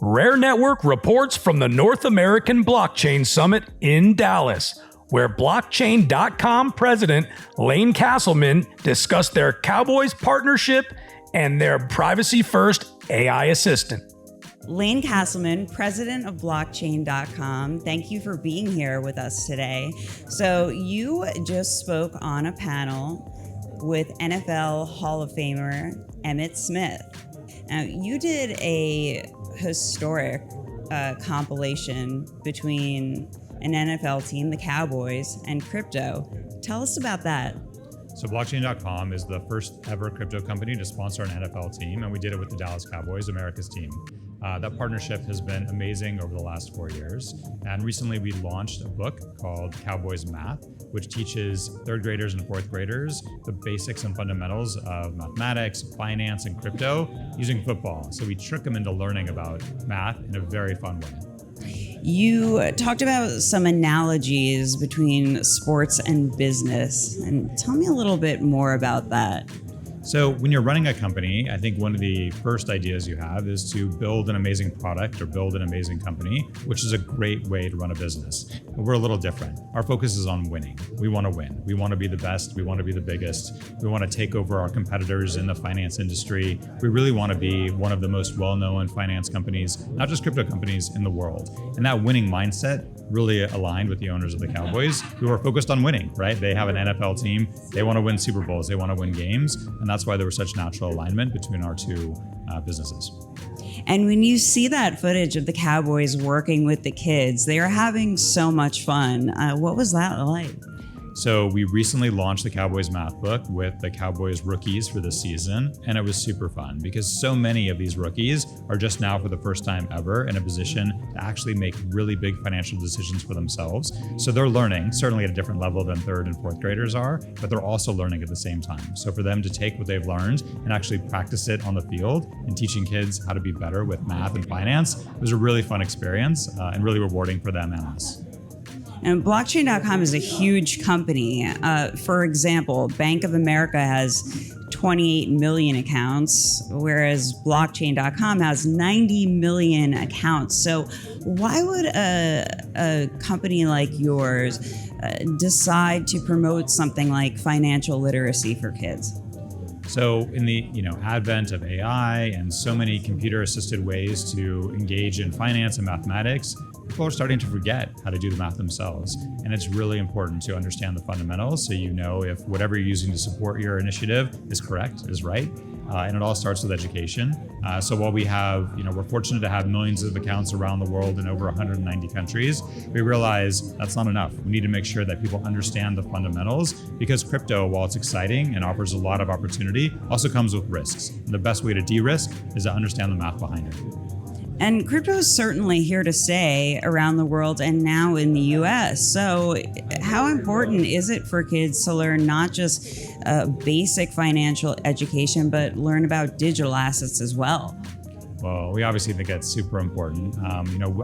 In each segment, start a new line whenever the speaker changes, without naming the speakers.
Rare Network reports from the North American Blockchain Summit in Dallas, where blockchain.com president Lane Kasselman discussed their Cowboys partnership and their privacy-first AI assistant.
Lane Kasselman, president of blockchain.com, thank you for being here with us today. So you just spoke on a panel with NFL Hall of Famer Emmitt Smith. Now, you did a historic compilation between an NFL team, the Cowboys, and crypto. Tell us about that.
So blockchain.com is the first ever crypto company to sponsor an NFL team, and we did it with the Dallas Cowboys, America's team. That partnership has been amazing over the last 4 years. And recently we launched a book called Cowboys Math, which teaches third graders and fourth graders the basics and fundamentals of mathematics, finance, and crypto using football. So we trick them into learning about math in a very fun way.
You talked about some analogies between sports and business, and tell me a little bit more about that.
So when you're running a company, I think one of the first ideas you have is to build an amazing product or build an amazing company, which is a great way to run a business. But we're a little different. Our focus is on winning. We want to win. We want to be the best. We want to be the biggest. We want to take over our competitors in the finance industry. We really want to be one of the most well-known finance companies, not just crypto companies, in the world. And that winning mindset really aligned with the owners of the Cowboys, who are focused on winning, right? They have an NFL team. They want to win Super Bowls. They want to win games. And that's why there was such natural alignment between our two businesses.
And when you see that footage of the Cowboys working with the kids, they are having so much fun. What was that like?
So we recently launched the Cowboys Math book with the Cowboys rookies for this season, and it was super fun because so many of these rookies are just now for the first time ever in a position to actually make really big financial decisions for themselves. So they're learning, certainly at a different level than third and fourth graders are, but they're also learning at the same time. So for them to take what they've learned and actually practice it on the field and teaching kids how to be better with math and finance was a really fun experience and really rewarding for them and us.
And blockchain.com is a huge company. For example, Bank of America has 28 million accounts, whereas blockchain.com has 90 million accounts. So why would a company like yours decide to promote something like financial literacy for kids?
So in the advent of AI and so many computer-assisted ways to engage in finance and mathematics, people are starting to forget how to do the math themselves. And it's really important to understand the fundamentals so you know if whatever you're using to support your initiative is correct, is right. And it all starts with education. So while we have, we're fortunate to have millions of accounts around the world in over 190 countries, we realize that's not enough. We need to make sure that people understand the fundamentals because crypto, while it's exciting and offers a lot of opportunity, also comes with risks. And the best way to de-risk is to understand the math behind it.
And crypto is certainly here to stay around the world and now in the US. So how important is it for kids to learn not just basic financial education, but learn about digital assets as well?
Well, we obviously think that's super important.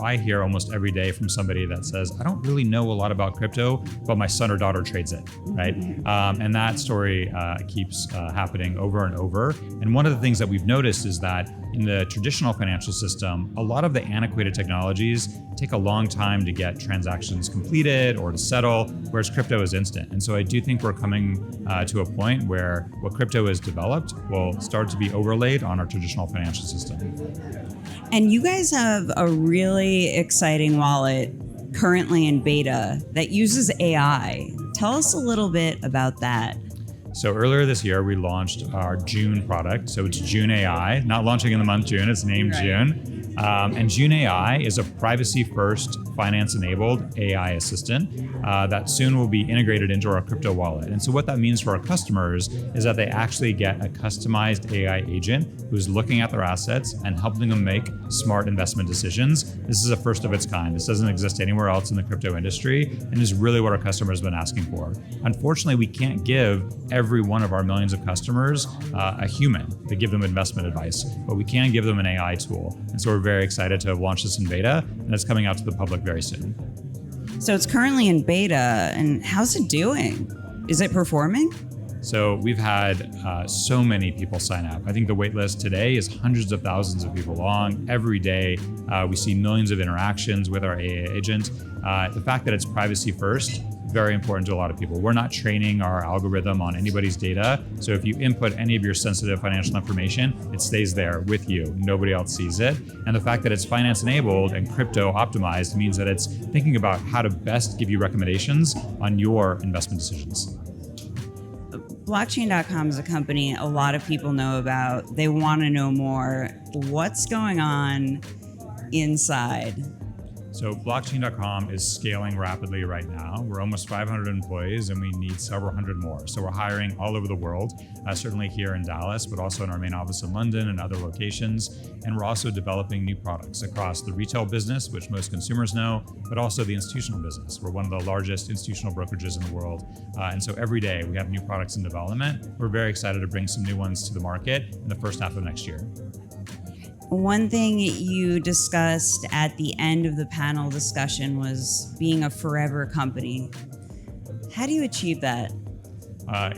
I hear almost every day from somebody that says, I don't really know a lot about crypto, but my son or daughter trades it, right? And that story keeps happening over and over. And one of the things that we've noticed is that in the traditional financial system, a lot of the antiquated technologies take a long time to get transactions completed or to settle, whereas crypto is instant. And so I do think we're coming to a point where what crypto has developed will start to be overlaid on our traditional financial system.
And you guys have a really exciting wallet currently in beta that uses AI. Tell us a little bit about that.
So earlier this year, we launched our June product. So it's June AI, not launching in the month June, it's named June. And June AI is a privacy-first, finance-enabled AI assistant that soon will be integrated into our crypto wallet. And so what that means for our customers is that they actually get a customized AI agent who's looking at their assets and helping them make smart investment decisions. This is a first of its kind. This doesn't exist anywhere else in the crypto industry and is really what our customers have been asking for. Unfortunately, we can't give every one of our millions of customers a human to give them investment advice, but we can give them an AI tool. And so we're very excited to launch this in beta, and it's coming out to the public very soon.
So it's currently in beta, and how's it doing? Is it performing?
So we've had so many people sign up. I think the wait list today is hundreds of thousands of people long. Every day, we see millions of interactions with our AA agent. The fact that it's privacy first, very important to a lot of people. We're not training our algorithm on anybody's data. So if you input any of your sensitive financial information, it stays there with you. Nobody else sees it. And the fact that it's finance enabled and crypto optimized means that it's thinking about how to best give you recommendations on your investment decisions.
Blockchain.com is a company a lot of people know about. They want to know more. What's going on inside?
So blockchain.com is scaling rapidly right now. We're almost 500 employees and we need several hundred more. So we're hiring all over the world, certainly here in Dallas, but also in our main office in London and other locations. And we're also developing new products across the retail business, which most consumers know, but also the institutional business. We're one of the largest institutional brokerages in the world. And so every day we have new products in development. We're very excited to bring some new ones to the market in the first half of next year.
One thing you discussed at the end of the panel discussion was being a forever company. How do you achieve that?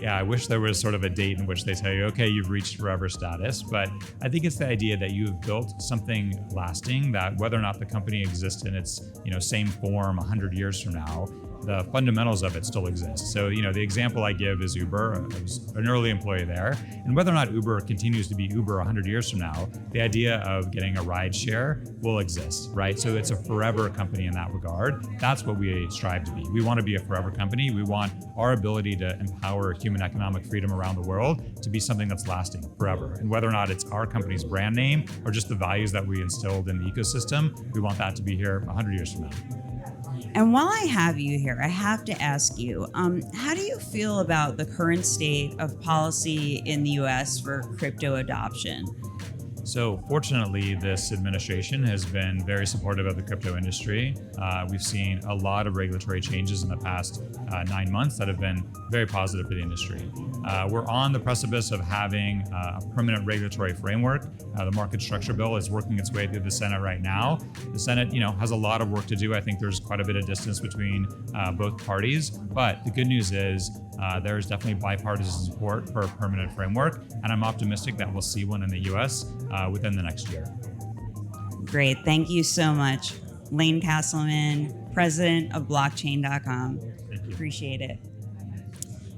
Yeah, I wish there was sort of a date in which they tell you, okay, you've reached forever status. But I think it's the idea that you have built something lasting, that whether or not the company exists in its same form 100 years from now, the fundamentals of it still exist. So, the example I give is Uber. I was an early employee there. And whether or not Uber continues to be Uber 100 years from now, the idea of getting a ride share will exist, right? So it's a forever company in that regard. That's what we strive to be. We want to be a forever company. We want our ability to empower human economic freedom around the world to be something that's lasting forever. And whether or not it's our company's brand name or just the values that we instilled in the ecosystem, we want that to be here 100 years from now.
And while I have you here, I have to ask you, how do you feel about the current state of policy in the US for crypto adoption?
So fortunately, this administration has been very supportive of the crypto industry. We've seen a lot of regulatory changes in the past 9 months that have been very positive for the industry. We're on the precipice of having a permanent regulatory framework. The market structure bill is working its way through the Senate right now. The Senate, has a lot of work to do. I think there's quite a bit of distance between both parties, but the good news is there's definitely bipartisan support for a permanent framework, and I'm optimistic that we'll see one in the US within the next year.
Great. Thank you so much. Lane Kasselman, president of blockchain.com.
Thank you.
Appreciate it.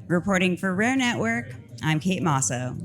Reporting for Rare Network, I'm Kate Mosso.